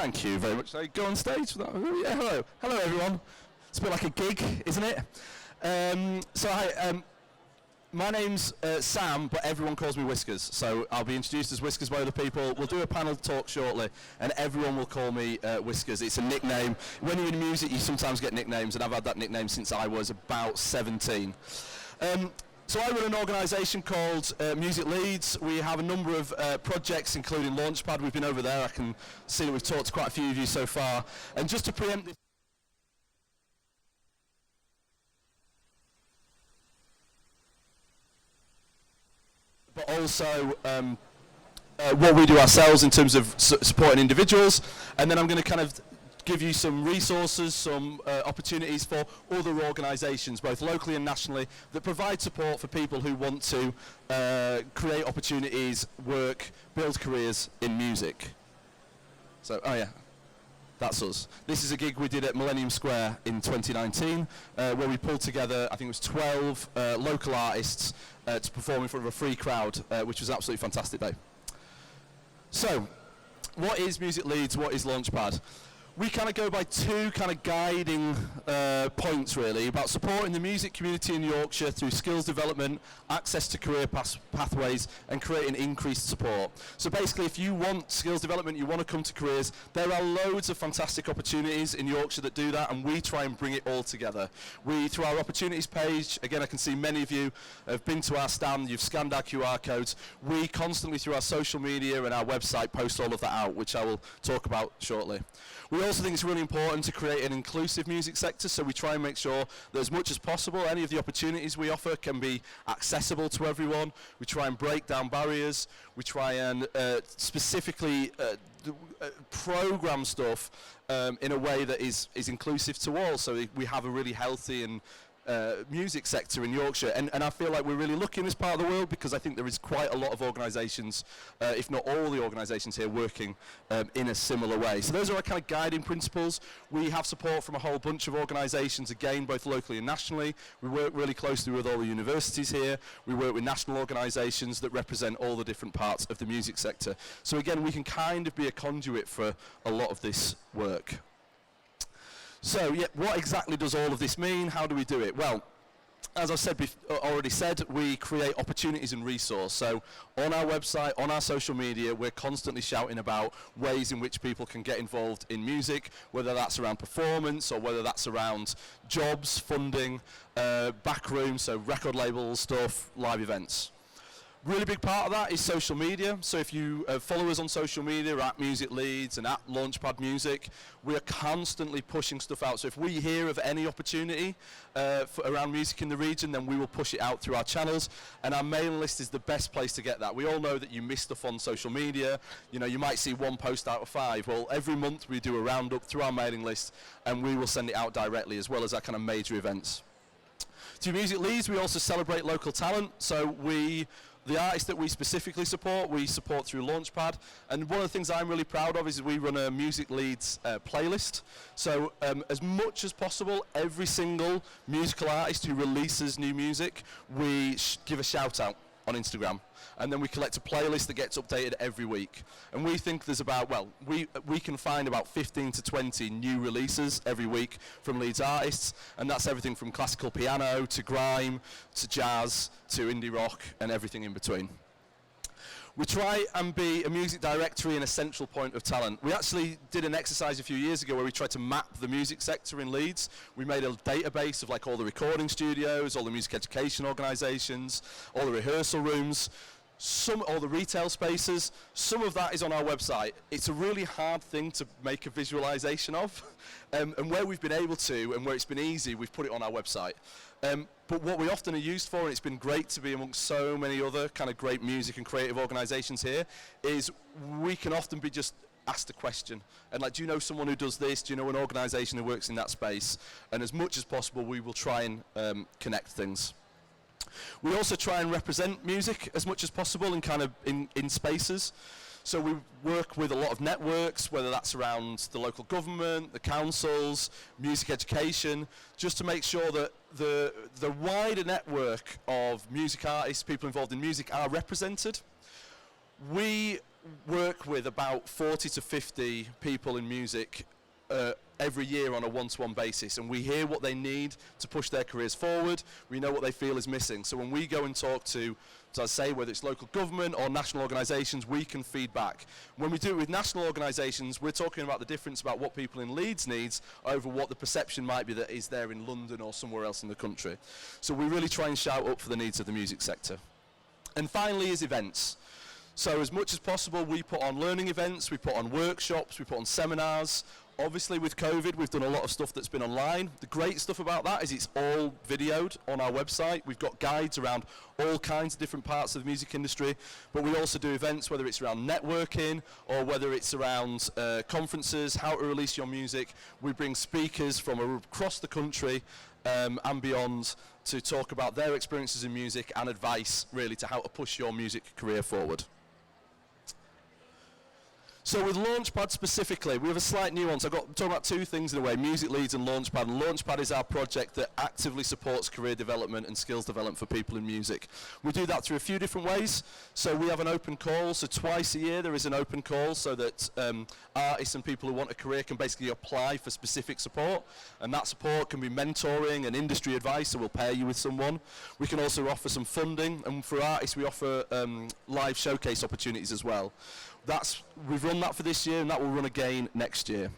Thank you very much. So go on stage. Yeah, hello. Hello, everyone. It's a bit like a gig, isn't it? Hi, my name's Sam, but everyone calls me Whiskers. So I'll be introduced as Whiskers by other people. We'll do a panel talk shortly, and everyone will call me Whiskers. It's a nickname. When you're in music, you sometimes get nicknames, and I've had that nickname since I was about 17. So I run an organisation called MusicLeeds. We have a number of projects, including Launchpad. We've been over there. I can see that we've talked to quite a few of you so far. And just to preempt this, but also what we do ourselves in terms of supporting individuals. And then I'm going to kind of give you some resources, some opportunities for other organisations, both locally and nationally, that provide support for people who want to create opportunities, work, build careers in music. So, oh yeah, that's us. This is a gig we did at Millennium Square in 2019, where we pulled together, I think it was 12 local artists to perform in front of a free crowd, which was an absolutely fantastic day. So, what is MusicLeeds? What is Launchpad? We kind of go by two kind of guiding points, really, about supporting the music community in Yorkshire through skills development, access to career pathways, and creating increased support. So basically, if you want skills development, you want to come to careers, there are loads of fantastic opportunities in Yorkshire that do that, and we try and bring it all together. We, through our opportunities page, again, I can see many of you have been to our stand, you've scanned our QR codes. We constantly, through our social media and our website, post all of that out, which I will talk about shortly. We also think it's really important to create an inclusive music sector, so we try and make sure that as much as possible, any of the opportunities we offer can be accessible to everyone. We try and break down barriers. We try and specifically program stuff in a way that is inclusive to all, so we have a really healthy and music sector in Yorkshire, and I feel like we're really lucky in this part of the world, because I think there is quite a lot of organisations, if not all the organisations here, working in a similar way. So those are our kind of guiding principles. We have support from a whole bunch of organisations, again, both locally and nationally. We work really closely with all the universities here. We work with national organisations that represent all the different parts of the music sector. So again, we can kind of be a conduit for a lot of this work. So, yeah, what exactly does all of this mean? How do we do it? Well, as I've said already said, we create opportunities and resource. So on our website, on our social media, we're constantly shouting about ways in which people can get involved in music, whether that's around performance or whether that's around jobs, funding, backroom, so record label stuff, live events. Really big part of that is social media. So if you follow us on social media at MusicLeeds and at Launchpad Music, we are constantly pushing stuff out. So if we hear of any opportunity around music in the region, then we will push it out through our channels. And our mailing list is the best place to get that. We all know that you miss stuff on social media. You know, you might see one post out of 5. Well, every month we do a roundup through our mailing list, and we will send it out directly, as well as our kind of major events. Through MusicLeeds, we also celebrate local talent. So the artists that we specifically support, we support through Launchpad. And one of the things I'm really proud of is we run a MusicLeeds playlist. So as much as possible, every single musical artist who releases new music, we give a shout out on Instagram. And then we collect a playlist that gets updated every week. And we think there's about, well, we can find about 15 to 20 new releases every week from Leeds artists. And that's everything from classical piano to grime to jazz to indie rock and everything in between. We try and be a music directory and a central point of talent. We actually did an exercise a few years ago where we tried to map the music sector in Leeds. We made a database of like all the recording studios, all the music education organisations, all the rehearsal rooms, all the retail spaces. Some of that is on our website. It's a really hard thing to make a visualisation of. And where we've been able to, and where it's been easy, we've put it on our website. But what we often are used for, and it's been great to be amongst so many other kind of great music and creative organisations here, is we can often be just asked a question. And like, do you know someone who does this? Do you know an organisation who works in that space? And as much as possible, we will try and connect things. We also try and represent music as much as possible in kind of in spaces. So we work with a lot of networks, whether that's around the local government, the councils, music education, just to make sure that the wider network of music artists, people involved in music, are represented. We work with about 40 to 50 people in music every year on a one-to-one basis, and we hear what they need to push their careers forward. We know what they feel is missing. So when we go and talk to, as I say, whether it's local government or national organisations, we can feed back. When we do it with national organisations, we're talking about the difference about what people in Leeds needs over what the perception might be that is there in London or somewhere else in the country. So we really try and shout up for the needs of the music sector. And finally is events. So as much as possible, we put on learning events, we put on workshops, we put on seminars. Obviously with COVID, we've done a lot of stuff that's been online. The great stuff about that is it's all videoed on our website. We've got guides around all kinds of different parts of the music industry, but we also do events, whether it's around networking or whether it's around conferences, how to release your music. We bring speakers from across the country and beyond to talk about their experiences in music and advice really to how to push your music career forward. So with Launchpad specifically, we have a slight nuance. I'm talking about two things in a way, MusicLeeds and Launchpad. And Launchpad is our project that actively supports career development and skills development for people in music. We do that through a few different ways. So we have an open call. So twice a year there is an open call so that artists and people who want a career can basically apply for specific support. And that support can be mentoring and industry advice, so we'll pair you with someone. We can also offer some funding. And for artists, we offer live showcase opportunities as well. We've run that for this year, and that will run again next year.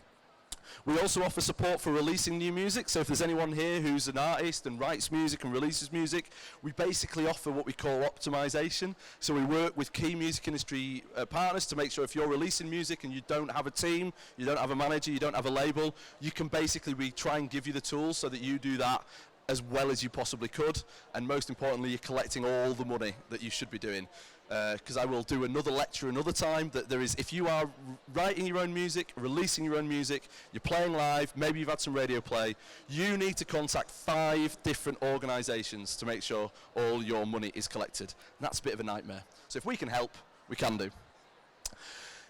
We also offer support for releasing new music, so if there's anyone here who's an artist and writes music and releases music, we basically offer what we call optimization. So we work with key music industry partners to make sure if you're releasing music and you don't have a team, you don't have a manager, you don't have a label, we try and give you the tools so that you do that as well as you possibly could, and most importantly, you're collecting all the money that you should be doing. Because I will do another lecture another time that there is, if you are writing your own music, releasing your own music, you're playing live, maybe you've had some radio play, you need to contact 5 different organisations to make sure all your money is collected. And that's a bit of a nightmare. So if we can help, we can do.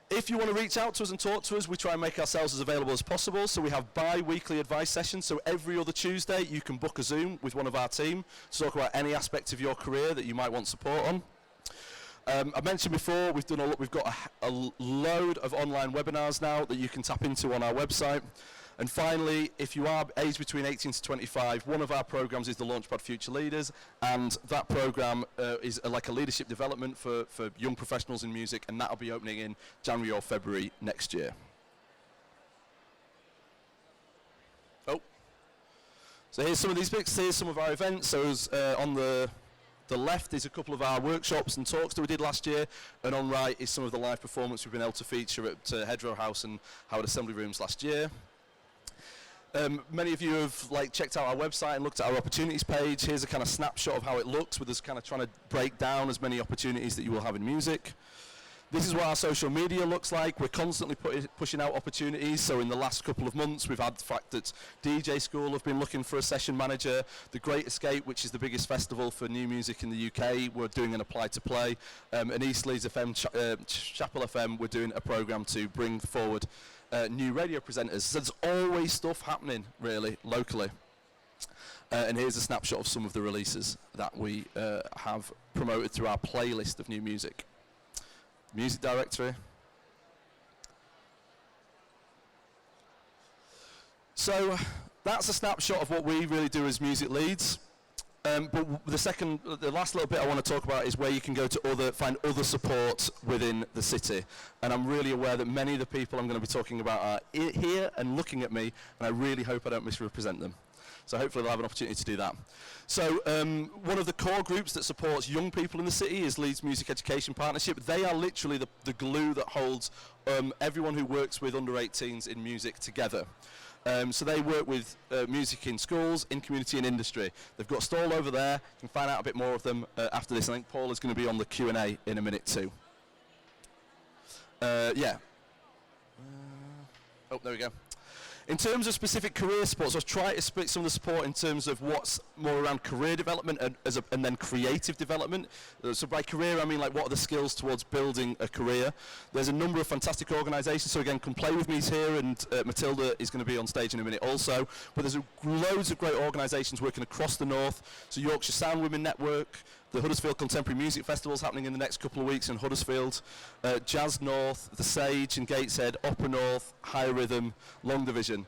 If you want to reach out to us and talk to us, we try and make ourselves as available as possible. So we have bi-weekly advice sessions. So every other Tuesday, you can book a Zoom with one of our team to talk about any aspect of your career that you might want support on. I mentioned before, we've got a load of online webinars now that you can tap into on our website. And finally, if you are aged between 18 to 25, one of our programs is the Launchpad Future Leaders, and that program is like a leadership development for young professionals in music, and that'll be opening in January or February next year. Oh, so here's some of these bits. Here's some of our events. So on the left is a couple of our workshops and talks that we did last year, and on right is some of the live performance we've been able to feature at Hedgerow House and Howard Assembly Rooms last year. Many of you have checked out our website and looked at our opportunities page. Here's a kind of snapshot of how it looks, with us kind of trying to break down as many opportunities that you will have in music. This is what our social media looks like. We're constantly pushing out opportunities. So in the last couple of months, we've had the fact that DJ School have been looking for a session manager. The Great Escape, which is the biggest festival for new music in the UK, we're doing an Apply to Play. And East Leeds FM, Chapel FM, we're doing a programme to bring forward new radio presenters. So there's always stuff happening, really, locally. And here's a snapshot of some of the releases that we have promoted through our playlist of new music. Music directory. So that's a snapshot of what we really do as MusicLeeds. But the last little bit I want to talk about is where you can go to find other support within the city. And I'm really aware that many of the people I'm going to be talking about are here and looking at me, and I really hope I don't misrepresent them. So hopefully they'll have an opportunity to do that. So one of the core groups that supports young people in the city is Leeds Music Education Partnership. They are literally the glue that holds everyone who works with under 18s in music together. So they work with music in schools, in community and industry. They've got a stall over there. You can find out a bit more of them after this. I think Paul is going to be on the Q&A in a minute too. Yeah. Oh, there we go. In terms of specific career support, so I've tried to split some of the support in terms of what's more around career development and then creative development. So by career, I mean what are the skills towards building a career. There's a number of fantastic organisations, so again, Come Play With Me is here, and Matilda is going to be on stage in a minute also. But there's loads of great organisations working across the north. So Yorkshire Sound Women Network, the Huddersfield Contemporary Music Festival is happening in the next couple of weeks in Huddersfield. Jazz North, The Sage in Gateshead, Upper North, High Rhythm, Long Division.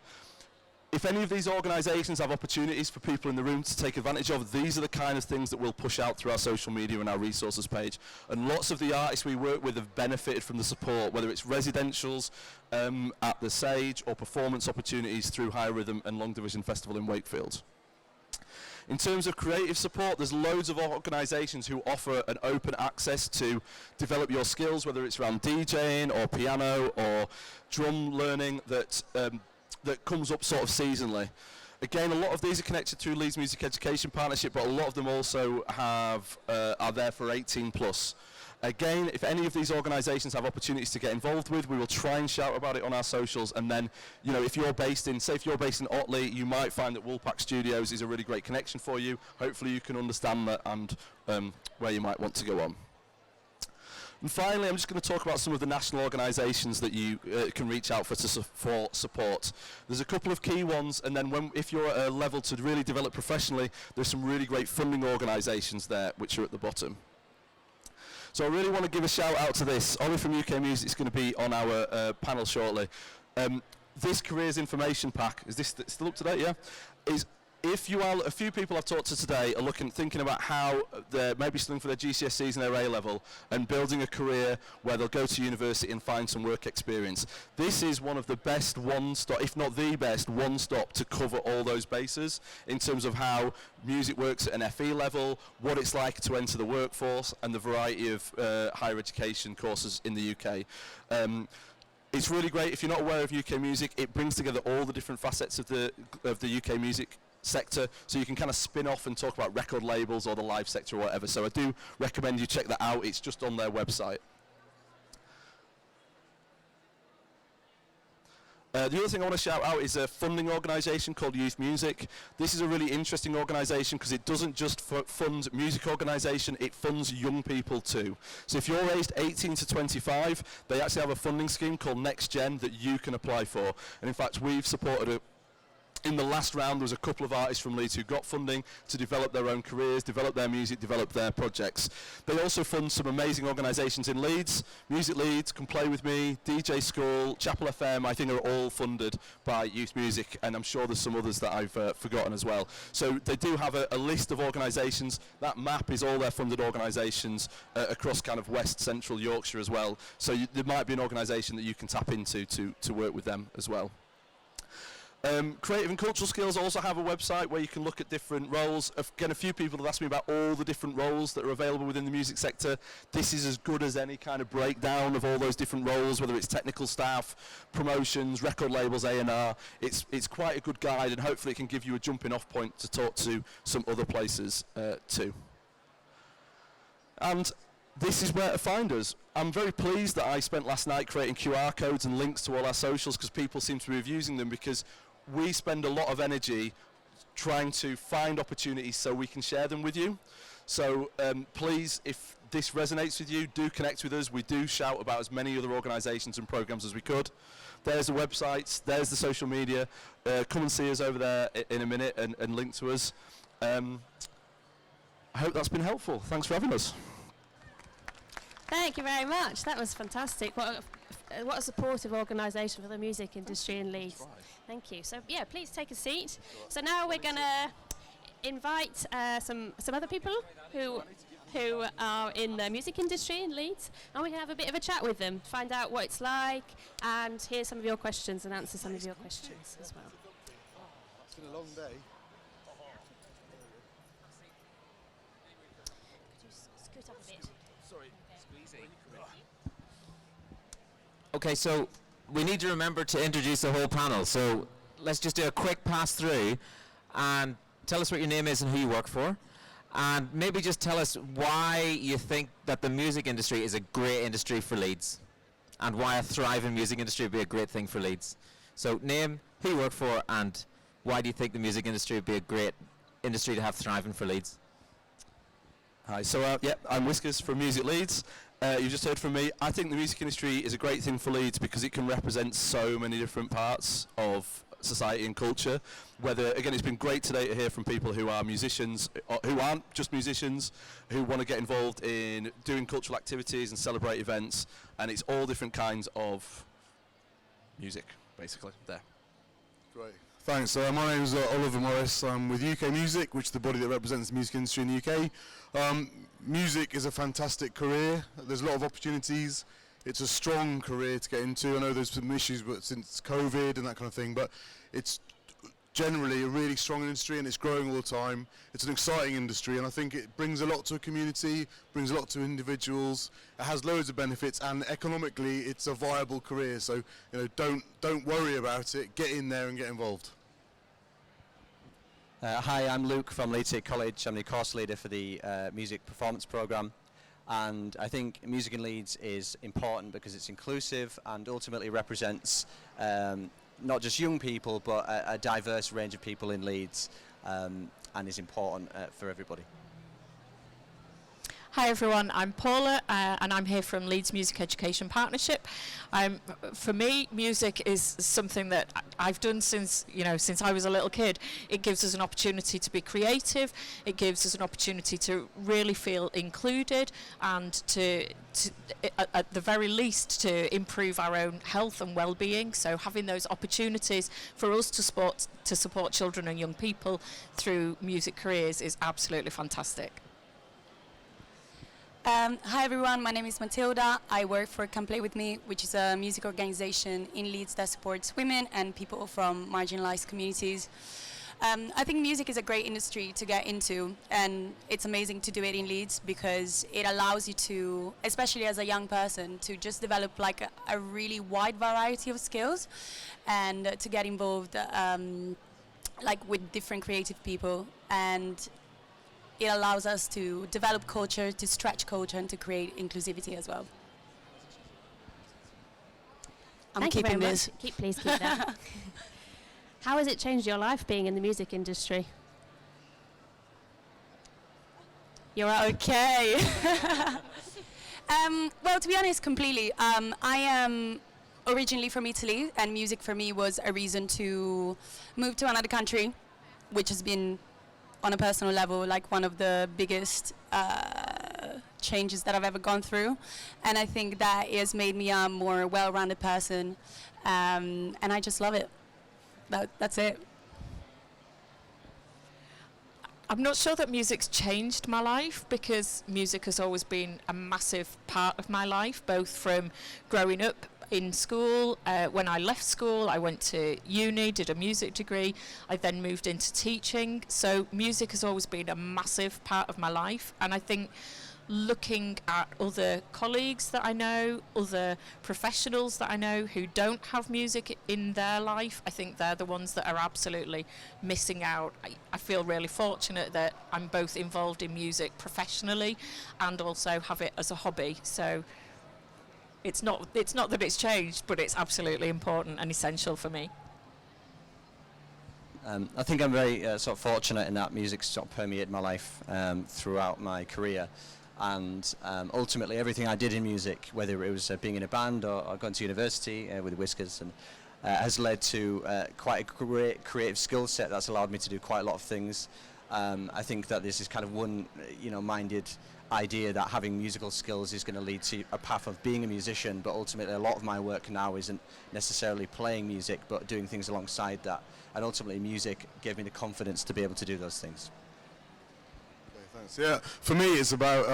If any of these organisations have opportunities for people in the room to take advantage of, these are the kind of things that we'll push out through our social media and our resources page. And lots of the artists we work with have benefited from the support, whether it's residentials at The Sage or performance opportunities through High Rhythm and Long Division Festival in Wakefield. In terms of creative support, there's loads of organisations who offer an open access to develop your skills, whether it's around DJing or piano or drum learning that comes up sort of seasonally. Again, a lot of these are connected through Leeds Music Education Partnership, but a lot of them also are there for 18 plus. Again, if any of these organisations have opportunities to get involved with, we will try and shout about it on our socials. And then, you know, if you're based in, say if you're based in Otley, you might find that Woolpack Studios is a really great connection for you. Hopefully you can understand that and where you might want to go on. And finally, I'm just going to talk about some of the national organisations that you can reach out for support. There's a couple of key ones, and then if you're at a level to really develop professionally, there's some really great funding organisations there, which are at the bottom. So I really want to give a shout out to this. Ollie from UK Music is going to be on our panel shortly. This careers information pack, is this still up to date, yeah? If you are, a few people I've talked to today are thinking about how they're maybe studying for their GCSEs and their A-level and building a career where they'll go to university and find some work experience. This is one of the best one-stop, if not the best, one-stop to cover all those bases in terms of how music works at an FE level, what it's like to enter the workforce, and the variety of higher education courses in the UK. It's really great. If you're not aware of UK Music, it brings together all the different facets of the UK music sector, so you can kind of spin off and talk about record labels or the live sector or whatever. So I do recommend you check that out. It's just on their website. The other thing I want to shout out is a funding organisation called Youth Music. This is a really interesting organisation because it doesn't just fund music organisation, it funds young people too. So if you're aged 18 to 25, they actually have a funding scheme called Next Gen that you can apply for. And in fact, we've supported in the last round, there was a couple of artists from Leeds who got funding to develop their own careers, develop their music, develop their projects. They also fund some amazing organisations in Leeds. MusicLeeds, Come Play With Me, DJ School, Chapel FM, I think are all funded by Youth Music, and I'm sure there's some others that I've forgotten as well. So they do have a list of organisations. That map is all their funded organisations across kind of West Central Yorkshire as well. So there might be an organisation that you can tap into to work with them as well. Creative and Cultural Skills also have a website where you can look at different roles. Again, a few people have asked me about all the different roles that are available within the music sector. This is as good as any kind of breakdown of all those different roles, whether it's technical staff, promotions, record labels, A&R. It's quite a good guide, and hopefully it can give you a jumping off point to talk to some other places too. And this is where to find us. I'm very pleased that I spent last night creating QR codes and links to all our socials because people seem to be using them, because we spend a lot of energy trying to find opportunities so we can share them with you. So please, if this resonates with you, do connect with us. We do shout about as many other organisations and programmes as we could. There's the websites, there's the social media. Come and see us over there in a minute and link to us. I hope that's been helpful. Thanks for having us. Thank you very much. That was fantastic. What a supportive organisation for the music industry in Leeds. Thank you. So yeah, please take a seat. So now we're going to invite some other people who are in the music industry in Leeds, and we can have a bit of a chat with them, find out what it's like, and hear some of your questions and answer some of your questions as well. It's been a long day. Could you scoot up a bit? Sorry, squeezy. Okay, so we need to remember to introduce the whole panel. So let's just do a quick pass through and tell us what your name is and who you work for. And maybe just tell us why you think that the music industry is a great industry for Leeds, and why a thriving music industry would be a great thing for Leeds. So name, who you work for, and why do you think the music industry would be a great industry to have thriving for Leeds? Hi, so I'm Whiskers from MusicLeeds. You just heard from me. I think the music industry is a great thing for Leeds because it can represent so many different parts of society and culture. Whether, again, it's been great today to hear from people who are musicians, or who aren't just musicians, who want to get involved in doing cultural activities and celebrate events, and it's all different kinds of music, basically, there. Great. Thanks. My name is Oliver Morris. I'm with UK Music, which is the body that represents the music industry in the UK. Music is a fantastic career. There's a lot of opportunities. It's a strong career to get into. I know there's some issues but since COVID and that kind of thing, but it's generally a really strong industry and it's growing all the time. It's an exciting industry and I think it brings a lot to a community, brings a lot to individuals. It has loads of benefits and economically it's a viable career. So don't worry about it. Get in there and get involved. Hi, I'm Luke from Leeds City College. I'm the course leader for the music performance programme, and I think Music in Leeds is important because it's inclusive and ultimately represents not just young people but a diverse range of people in Leeds, and is important for everybody. Hi everyone, I'm Paula and I'm here from Leeds Music Education Partnership. For me, music is something that I've done since I was a little kid. It gives us an opportunity to be creative, it gives us an opportunity to really feel included and to at the very least to improve our own health and well-being. So having those opportunities for us to support children and young people through music careers is absolutely fantastic. Hi everyone, my name is Matilda. I work for Come Play With Me, which is a music organization in Leeds that supports women and people from marginalized communities. I think music is a great industry to get into, and it's amazing to do it in Leeds because it allows you to, especially as a young person, to just develop like a really wide variety of skills and to get involved like with different creative people, and it allows us to develop culture, to stretch culture, and to create inclusivity as well. Thank you very much. Please keep that. How has it changed your life being in the music industry? You're up. Okay. Well, to be honest, completely. I am originally from Italy, and music for me was a reason to move to another country, which has been, on a personal level, like one of the biggest changes that I've ever gone through, and I think that has made me a more well-rounded person, and I just love it. That's it. I'm not sure that music's changed my life because music has always been a massive part of my life, both from growing up in school. When I left school, I went to uni, did a music degree. I then moved into teaching. So music has always been a massive part of my life. And I think looking at other colleagues that I know, other professionals that I know who don't have music in their life, I think they're the ones that are absolutely missing out. I feel really fortunate that I'm both involved in music professionally and also have it as a hobby. So it's not that it's changed, but it's absolutely important and essential for me. I think I'm very sort of fortunate in that music's sort of permeated my life throughout my career, and ultimately everything I did in music, whether it was being in a band or going to university with Whiskers, and has led to quite a great creative skill set that's allowed me to do quite a lot of things. I think that this is kind of one minded idea that having musical skills is going to lead to a path of being a musician, but ultimately a lot of my work now isn't necessarily playing music but doing things alongside that, and ultimately music gave me the confidence to be able to do those things. Okay, thanks. Yeah, for me it's about,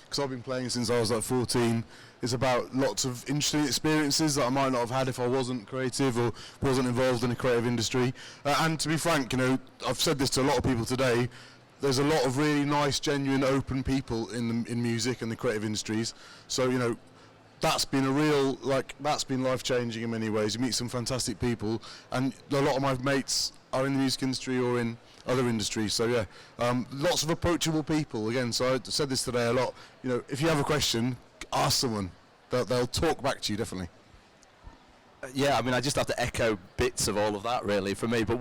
because I've been playing since I was like 14, it's about lots of interesting experiences that I might not have had if I wasn't creative or wasn't involved in a creative industry. And to be frank, I've said this to a lot of people today, there's a lot of really nice, genuine, open people in music and the creative industries. So, that's been that's been life-changing in many ways. You meet some fantastic people, and a lot of my mates are in the music industry or in other industries. So yeah, lots of approachable people. Again, so I said this today a lot. If you have a question, ask someone. They'll talk back to you, definitely. Yeah, I just have to echo bits of all of that really for me, but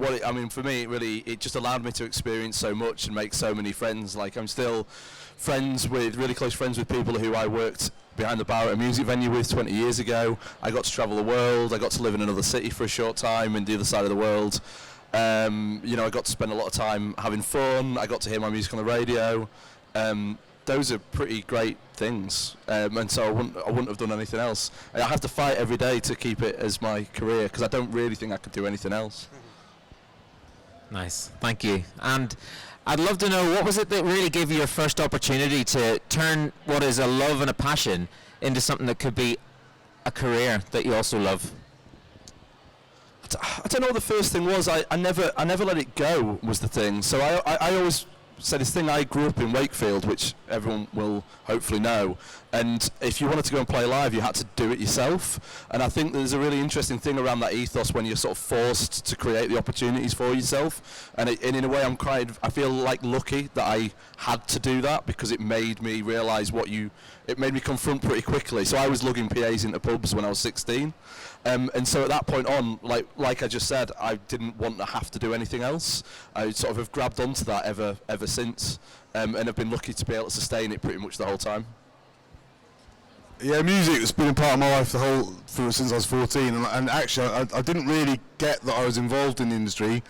for me it just allowed me to experience so much and make so many friends. Like I'm still really close friends with people who I worked behind the bar at a music venue with 20 years ago. I got to travel the world. I got to live in another city for a short time in the other side of the world. You know, I got to spend a lot of time having fun. I got to hear my music on the radio. Those are pretty great things, and so I wouldn't have done anything else. I have to fight every day to keep it as my career because I don't really think I could do anything else. Nice, thank you. And I'd love to know, what was it that really gave you your first opportunity to turn what is a love and a passion into something that could be a career that you also love? I don't know what the first thing was. I never let it go was the thing. So I always said this thing. I grew up in Wakefield, which everyone will hopefully know, and if you wanted to go and play live, you had to do it yourself. And I think there's a really interesting thing around that ethos when you're sort of forced to create the opportunities for yourself. And in a way, I feel like lucky that I had to do that, because it made me realise it made me confront pretty quickly. So I was lugging PAs into pubs when I was 16. And so at that point on, like I just said, I didn't want to have to do anything else. I sort of have grabbed onto that ever since, and have been lucky to be able to sustain it pretty much the whole time. Yeah, music has been a part of my life since I was 14, and actually I didn't really get that I was involved in the industry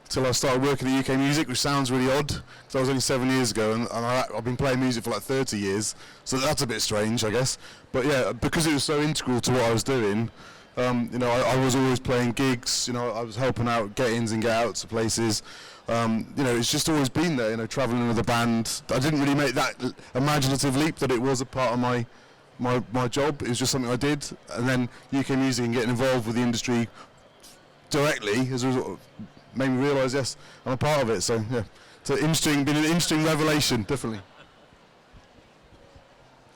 till I started working at UK Music, which sounds really odd, because I was only 7 years ago, and I've been playing music for like 30 years, so that's a bit strange, I guess. But yeah, because it was so integral to what I was doing, you know, I was always playing gigs, you know, I was helping out get-ins and get-outs to places. You know, it's just always been there, you know, travelling with a band. I didn't really make that imaginative leap that it was a part of my job. It was just something I did, and then UK Music and getting involved with the industry directly as a result made me realise, yes, I'm a part of it. So yeah, it's been an interesting revelation, definitely.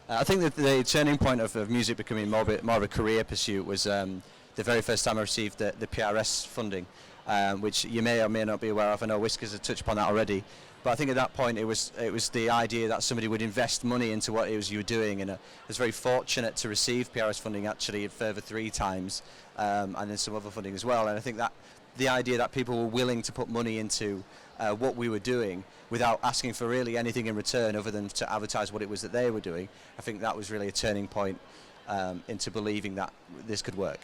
I think that the turning point of music becoming more of a career pursuit was the very first time I received the PRS funding, which you may or may not be aware of. I know Whiskers had touched upon that already, but I think at that point it was the idea that somebody would invest money into what it was you were doing, and I was very fortunate to receive PRS funding actually a further 3 times, and then some other funding as well. And I think that the idea that people were willing to put money into what we were doing without asking for really anything in return other than to advertise what it was that they were doing, I think that was really a turning point into believing that this could work.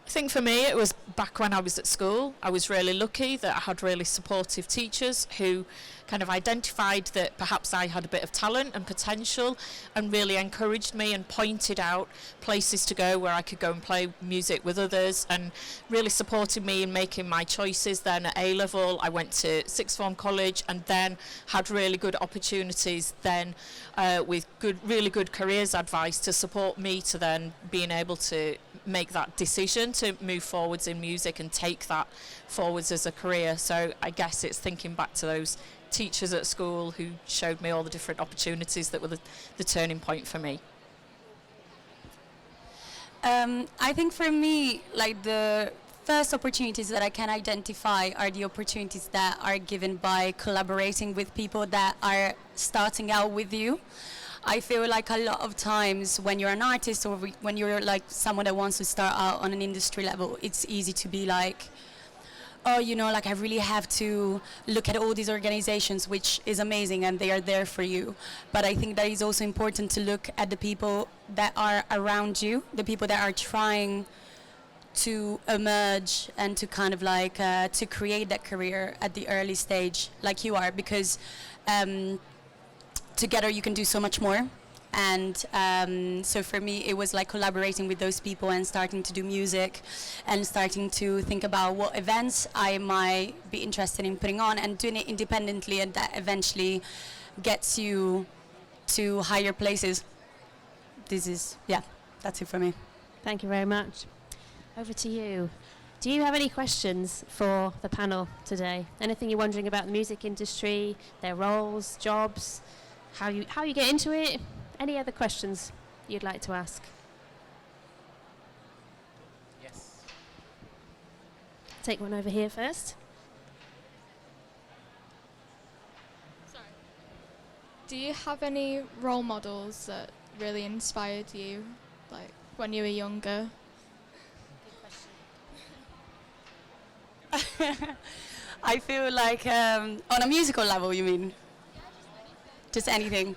I think for me it was back when I was at school. I was really lucky that I had really supportive teachers who kind of identified that perhaps I had a bit of talent and potential, and really encouraged me and pointed out places to go where I could go and play music with others, and really supported me in making my choices. Then at A-level I went to sixth form college, and then had really good opportunities then with really good careers advice to support me to then being able to make that decision to move forwards in music and take that forwards as a career. So I guess it's thinking back to those teachers at school who showed me all the different opportunities that were the turning point for me. I think for me, like, the first opportunities that I can identify are the opportunities that are given by collaborating with people that are starting out with you. I feel like a lot of times when you're an artist or when you're like someone that wants to start out on an industry level, it's easy to be like, oh, you know, like I really have to look at all these organizations, which is amazing and they are there for you. But I think that it's also important to look at the people that are around you, the people that are trying to emerge and to kind of like to create that career at the early stage like you are, because together you can do so much more. And so for me it was like collaborating with those people and starting to do music and starting to think about what events I might be interested in putting on and doing it independently, and that eventually gets you to higher places. That's it for me. Thank you very much. Over to you. Do you have any questions for the panel today? Anything you're wondering about the music industry, their roles, jobs, how you get into it? Any other questions you'd like to ask? Yes. Take one over here first. Sorry. Do you have any role models that really inspired you, like when you were younger? I feel like on a musical level, you mean? Just anything.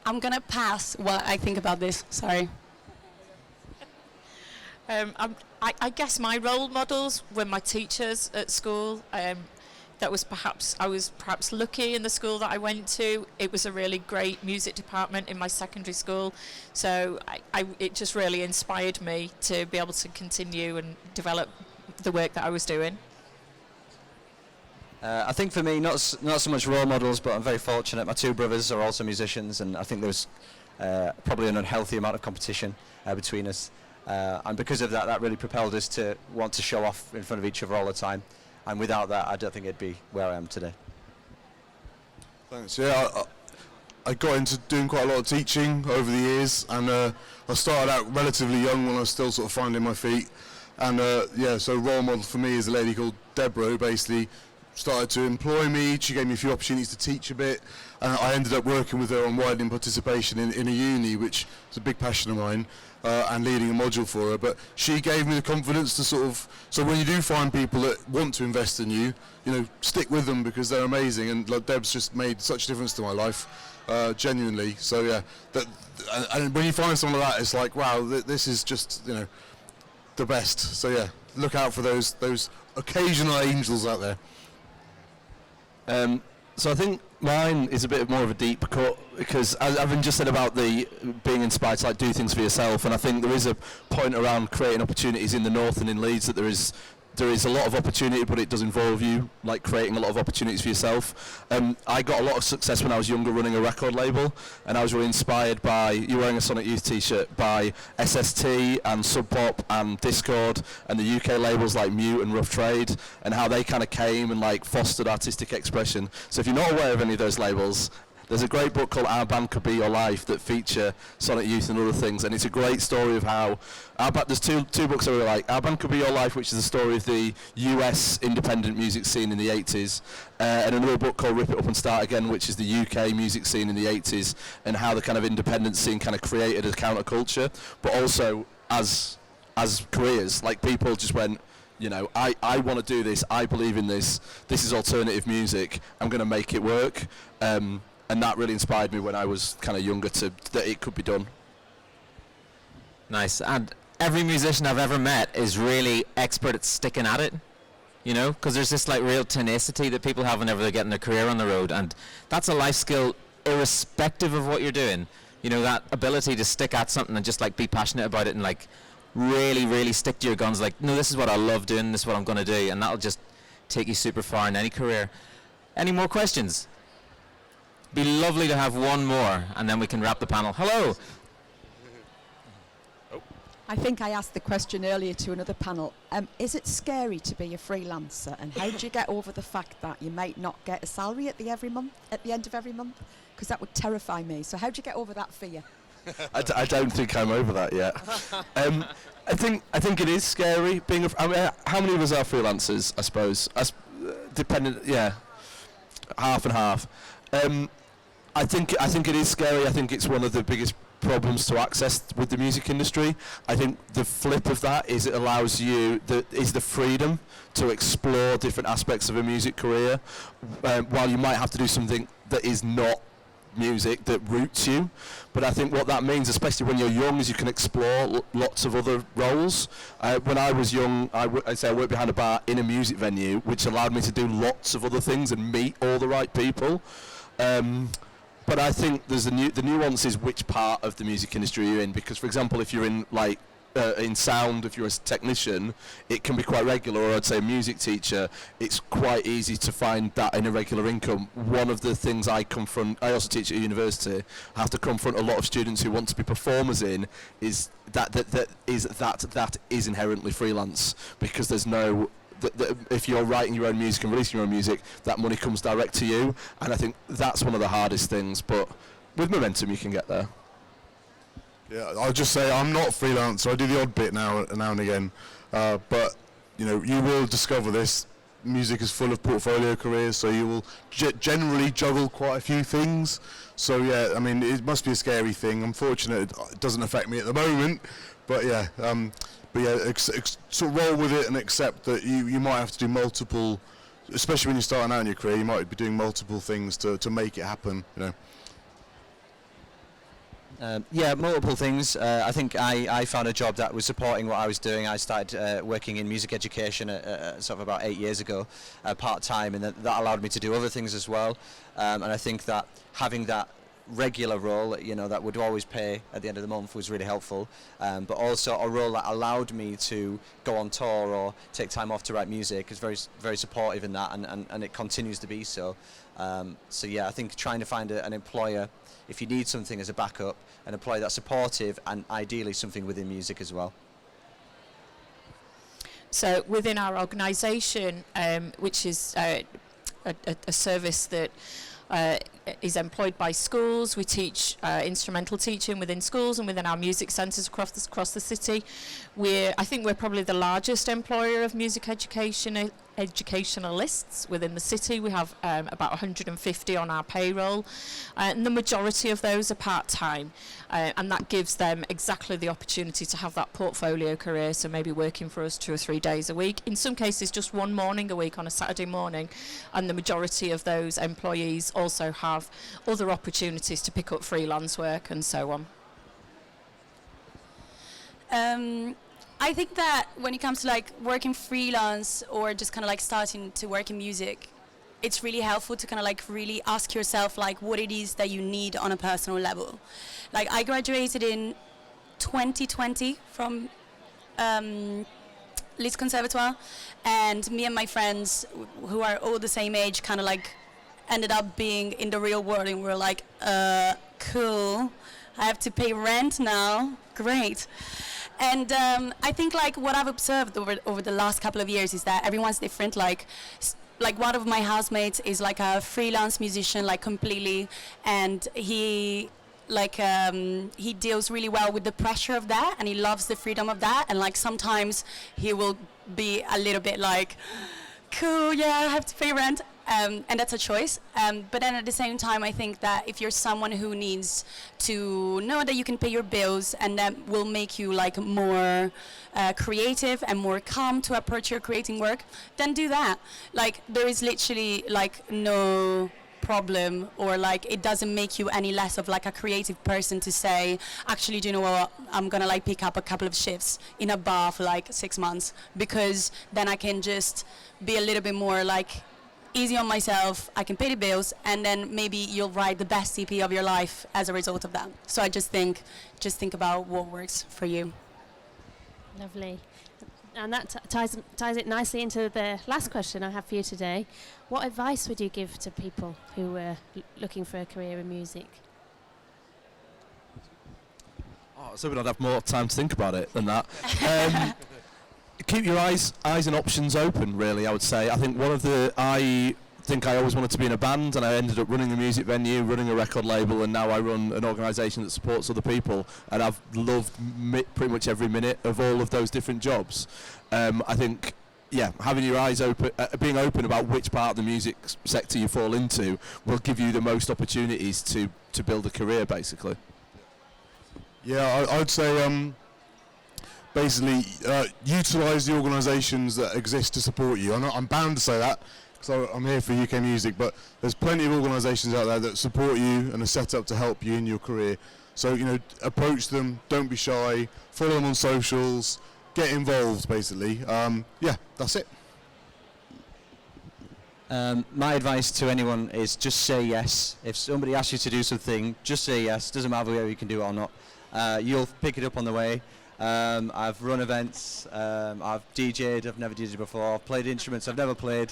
I'm gonna pass what I think about this. Sorry. I guess my role models were my teachers at school. I was perhaps lucky in the school that I went to. It was a really great music department in my secondary school, so it just really inspired me to be able to continue and develop the work that I was doing. I think for me, not so much role models, but I'm very fortunate. My two brothers are also musicians, and I think there was probably an unhealthy amount of competition between us. And because of that, that really propelled us to want to show off in front of each other all the time. And without that, I don't think I'd be where I am today. Thanks. Yeah, I got into doing quite a lot of teaching over the years, and I started out relatively young when I was still sort of finding my feet. And yeah, so role model for me is a lady called Deborah, who basically started to employ me. She gave me a few opportunities to teach a bit, and I ended up working with her on widening participation in a uni, which is a big passion of mine, and leading a module for her. But she gave me the confidence to sort of, so when you do find people that want to invest in you, you know, stick with them because they're amazing. And like, Deb's just made such a difference to my life, genuinely. So yeah, and when you find someone like that, it's like, wow, this is just, you know, the best. So yeah, look out for those occasional angels out there. So I think mine is a bit more of a deep cut, because as I've just said about the being inspired to like do things for yourself, and I think there is a point around creating opportunities in the north and in Leeds that there is a lot of opportunity, but it does involve you like creating a lot of opportunities for yourself. I got a lot of success when I was younger running a record label, and I was really inspired by, you're wearing a Sonic Youth t-shirt, by SST and Sub Pop and Discord and the UK labels like Mute and Rough Trade, and how they kind of came and like fostered artistic expression. So if you're not aware of any of those labels, there's a great book called Our Band Could Be Your Life that feature Sonic Youth and other things, and it's a great story of how there's two books I really like. Our Band Could Be Your Life, which is the story of the US independent music scene in the 80s, and another book called Rip It Up and Start Again, which is the UK music scene in the 80s, and how the kind of independent scene kind of created a counterculture, but also as careers, like people just went, you know, I want to do this, I believe in this is alternative music, I'm going to make it work. And that really inspired me when I was kind of younger that it could be done. Nice. And every musician I've ever met is really expert at sticking at it, you know, because there's this like real tenacity that people have whenever they're getting their career on the road, and that's a life skill irrespective of what you're doing. You know, that ability to stick at something and just like be passionate about it and like really, really stick to your guns, like, no, this is what I love doing, this is what I'm going to do, and that'll just take you super far in any career. Any more questions? Be lovely to have one more, and then we can wrap the panel. Hello. I think I asked the question earlier to another panel. Is it scary to be a freelancer, and how do you get over the fact that you might not get a salary at the end of every month? Because that would terrify me. So how do you get over that fear? I don't think I'm over that yet. I think it is scary being how many of us are freelancers? I suppose dependent. Yeah, half and half. I think it is scary. I think it's one of the biggest problems to access with the music industry. I think the flip of that is it allows you the freedom to explore different aspects of a music career, while you might have to do something that is not music that roots you. But I think what that means, especially when you're young, is you can explore lots of other roles. When I was young, I worked behind a bar in a music venue, which allowed me to do lots of other things and meet all the right people. But I think there's the nuance is which part of the music industry you're in, because for example, if you're in like in sound, if you're a technician, it can be quite regular, or I'd say a music teacher, it's quite easy to find that in a regular income. One of the things I also teach at university, I have to confront a lot of students who want to be performers is that is inherently freelance, because there's no if you're writing your own music and releasing your own music, that money comes direct to you, and I think that's one of the hardest things, but with momentum you can get there. Yeah, I'll just say I'm not a freelancer. I do the odd bit now and again, but you know, you will discover this. Music is full of portfolio careers, so you will generally juggle quite a few things. So yeah, I mean, it must be a scary thing. I'm fortunate it doesn't affect me at the moment, but yeah, sort of roll with it and accept that you might have to do multiple especially when you're starting out in your career, you might be doing multiple things to make it happen, you know. Yeah, multiple things. I think I found a job that was supporting what I was doing. I started working in music education sort of about 8 years ago, part-time, and that allowed me to do other things as well. And I think that having that regular role, you know, that would always pay at the end of the month was really helpful, but also a role that allowed me to go on tour or take time off to write music is very supportive in that, and it continues to be so. So yeah, I think trying to find an employer, if you need something as a backup, an employer that's supportive, and ideally something within music as well. So within our organisation, which is a service that is employed by schools, we teach instrumental teaching within schools and within our music centres across the city. I think we're probably the largest employer of music educationalists within the city. We have about 150 on our payroll, and the majority of those are part-time, and that gives them exactly the opportunity to have that portfolio career, so maybe working for us 2 or 3 days a week, in some cases just one morning a week on a Saturday morning, and the majority of those employees also have other opportunities to pick up freelance work and so on. I think that when it comes to like working freelance or just kind of like starting to work in music, it's really helpful to kind of like really ask yourself like what it is that you need on a personal level. Like I graduated in 2020 from Leeds Conservatoire, and me and my friends who are all the same age kind of like ended up being in the real world, and we're like, cool, I have to pay rent now, great. And I think like what I've observed over the last couple of years is that everyone's different. Like one of my housemates is like a freelance musician, like completely, and he deals really well with the pressure of that, and he loves the freedom of that. And like sometimes he will be a little bit like, cool, yeah, I have to pay rent. And that's a choice. But then at the same time, I think that if you're someone who needs to know that you can pay your bills, and that will make you like more creative and more calm to approach your creating work, then do that. Like there is literally like no problem, or like it doesn't make you any less of like a creative person to say, actually, do you know what, I'm gonna like pick up a couple of shifts in a bar for like 6 months, because then I can just be a little bit more like easy on myself, I can pay the bills, and then maybe you'll write the best EP of your life as a result of that. So I just think about what works for you. Lovely. And that ties it nicely into the last question I have for you today. What advice would you give to people who are looking for a career in music? Oh, so we don't have more time to think about it than that. Keep your eyes and options open, really, I would say. I think I always wanted to be in a band, and I ended up running a music venue, running a record label, and now I run an organisation that supports other people, and I've loved pretty much every minute of all of those different jobs. I think, yeah, having your eyes open, being open about which part of the music sector you fall into will give you the most opportunities to build a career, basically. Yeah, I'd say basically utilise the organisations that exist to support you. I'm bound to say that, because I'm here for UK Music, but there's plenty of organisations out there that support you and are set up to help you in your career. So, you know, approach them, don't be shy, follow them on socials, get involved, basically. Yeah, that's it. My advice to anyone is just say yes. If somebody asks you to do something, just say yes. Doesn't matter whether you can do it or not. You'll pick it up on the way. I've run events, I've DJ'd, I've never DJ'd before, I've played instruments I've never played,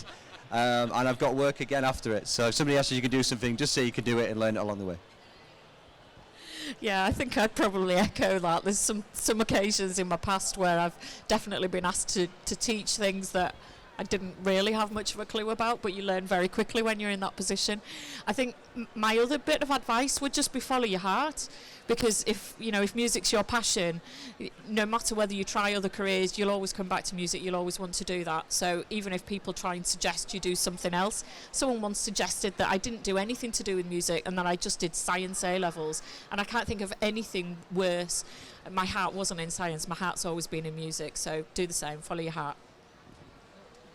and I've got work again after it. So if somebody asks you can do something, just say you can do it and learn it along the way. Yeah, I think I'd probably echo that. There's some occasions in my past where I've definitely been asked to teach things that I didn't really have much of a clue about, but you learn very quickly when you're in that position. I think my other bit of advice would just be follow your heart, because if music's your passion, no matter whether you try other careers, you'll always come back to music, you'll always want to do that. So even if people try and suggest you do something else, someone once suggested that I didn't do anything to do with music and that I just did science A-levels, and I can't think of anything worse. My heart wasn't in science, my heart's always been in music, so do the same, follow your heart.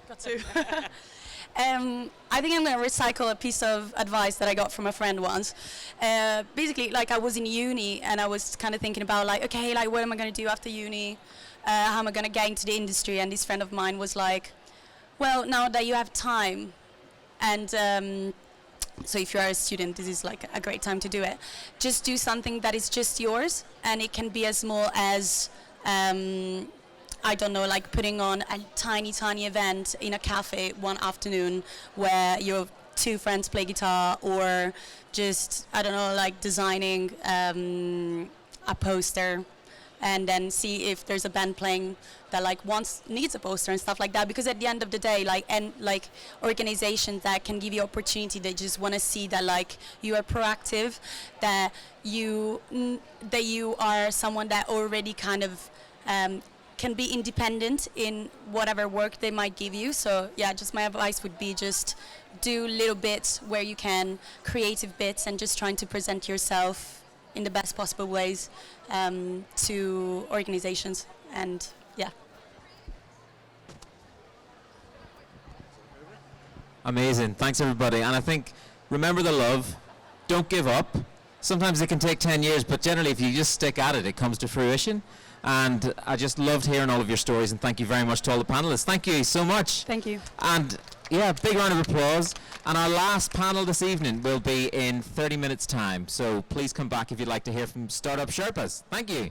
Got to. I think I'm going to recycle a piece of advice that I got from a friend once. Basically, like I was in uni and I was kind of thinking about like, okay, like what am I going to do after uni? How am I going to get into the industry? And this friend of mine was like, well, now that you have time, and so if you are a student, this is like a great time to do it. Just do something that is just yours, and it can be as small as I don't know, like putting on a tiny event in a cafe one afternoon where your two friends play guitar, or just, I don't know, like designing a poster, and then see if there's a band playing that like needs a poster and stuff like that. Because at the end of the day, like organizations that can give you opportunity, they just want to see that like you are proactive, that you are someone that already kind of can be independent in whatever work they might give you. So yeah, just my advice would be just do little bits where you can, creative bits, and just trying to present yourself in the best possible ways to organizations. And yeah. Amazing. Thanks, everybody. And I think, remember the love. Don't give up. Sometimes it can take 10 years, but generally if you just stick at it, it comes to fruition. And I just loved hearing all of your stories, and thank you very much to all the panelists. Thank you so much. Thank you. And yeah, big round of applause. And our last panel this evening will be in 30 minutes' time. So please come back if you'd like to hear from Startup Sherpas. Thank you.